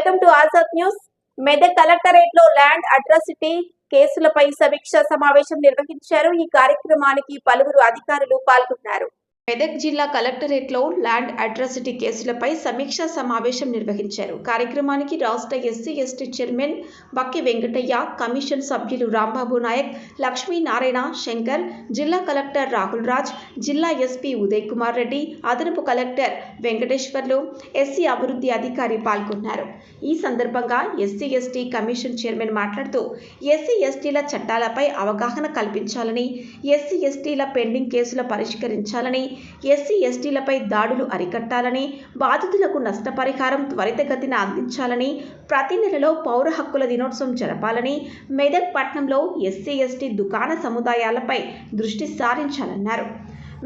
Welcome to Azad news. Medak collectorate లో land atrocity కేసులపై సమీక్ష సమావేశం నిర్వహించారు. ఈ కార్యక్రమానికి పలువురు అధికారులు పాల్గొన్నారు. మెదక్ జిల్లా కలెక్టరేట్ లో ల్యాండ్ అట్రాసిటీ కేసులపై సమీక్షా సమావేశం నిర్వహించారు. కార్యక్రమానికి రాష్ట్ర ఎస్సీ ఎస్టీ చైర్మన్ బక్కి వెంకటయ్య, కమిషన్ సభ్యులు రాంబాబు నాయక్, లక్ష్మీనారాయణ, శంకర్, జిల్లా కలెక్టర్ రాహుల్ రాజ్, జిల్లా ఎస్పీ ఉదయ్ కుమార్ రెడ్డి, అదనపు కలెక్టర్ వెంకటేశ్వర్లు, ఎస్సీ అభివృద్ధి అధికారి పాల్గొన్నారు. ఈ సందర్భంగా ఎస్సీ ఎస్టీ కమిషన్ చైర్మన్ మాట్లాడుతూ ఎస్సీ ఎస్టీల చట్టాలపై అవగాహన కల్పించాలని, ఎస్సీ ఎస్టీల పెండింగ్ కేసుల పరిష్కరించాలని, ఎస్సీ ఎస్టీలపై దాడులు అరికట్టాలని, బాధితులకు నష్టపరిహారం త్వరితగతిన అందించాలని, ప్రతి నెలలో పౌర హక్కుల దినోత్సవం జరపాలని, మెదక్ పట్టణంలో ఎస్సీ ఎస్టీ దుకాణ సముదాయాలపై దృష్టి సారించాలన్నారు.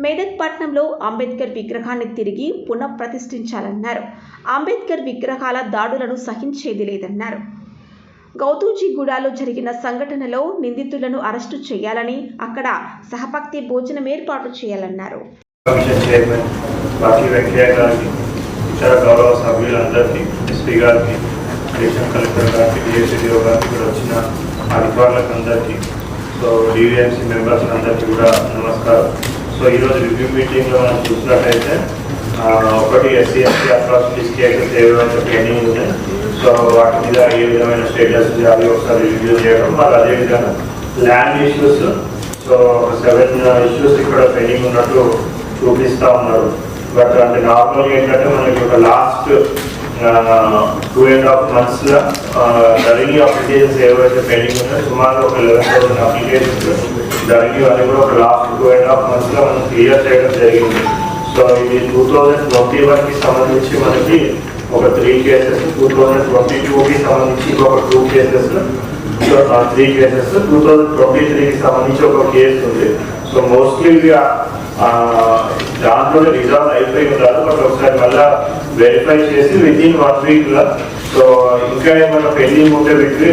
మెదక్ పట్టణంలో అంబేద్కర్ విగ్రహాన్ని తిరిగి పునఃప్రతిష్ఠించాలన్నారు. అంబేద్కర్ విగ్రహాల దాడులను సహించేది లేదన్నారు. గౌతూజీగూడలో జరిగిన సంఘటనలో నిందితులను అరెస్టు చేయాలని, అక్కడ సహపక్తి భోజనం ఏర్పాటు చేయాలన్నారు. కమిషన్ చైర్మన్ బక్కి వెంకయ్య గారికి, ఇతర గౌరవ సభ్యులందరికీ, ఎస్పీ గారికి, అడిషనల్ కలెక్టర్ గారికి, డిఎస్పీఓ గారికి, ఇక్కడ వచ్చిన అధికారులకు అందరికీ, సో డివిఎంసీ మెంబర్స్ అందరికీ కూడా నమస్కారం. సో ఈరోజు రివ్యూ మీటింగ్లో మనం చూసినట్టయితే ఒకటి ఎస్సీ ఎస్టీ అట్రాసిటీస్ కేసెస్ ఏవైతే పెండింగ్ ఉన్నాయి, సో వాటి మీద ఏ విధమైన స్టేటస్ అవి ఒకసారి రివ్యూ చేయడం, మరి అదేవిధంగా ల్యాండ్ ఇష్యూస్, సో 7 ఇష్యూస్ ఇక్కడ పెండింగ్ ఉన్నట్టు చూపిస్తూ ఉన్నారు. బట్ అంటే నార్మల్గా ఏంటంటే మనకి ఒక లాస్ట్ 2.5 monthsలో ధరణి అప్లికేషన్స్ ఏవైతే పెండింగ్ ఉన్నాయో సుమారు ఒక 11,000 అప్లికేషన్స్ ధరణి అని కూడా ఒక లాస్ట్ 2.5 monthsలో మనం క్లియర్ చేయడం జరిగింది. సో ఇది 2021కి సంబంధించి మనకి ఒక 3 కేసెస్, 2022కి సంబంధించి ఇంకొక 2 కేసెస్, 3 కేసెస్, 2023కి సంబంధించి ఒక కేసు ఉంది. సో మోస్ట్లీ దాంట్లోనే రిజాల్వ్ అయిపోయి ఉంటారు. బట్ ఒకసారి మళ్ళీ వెరిఫై చేసి విత్ ఇన్ 1 week సో ఇంకా ఏమైనా పెండింగ్ ఉంటే వీటికి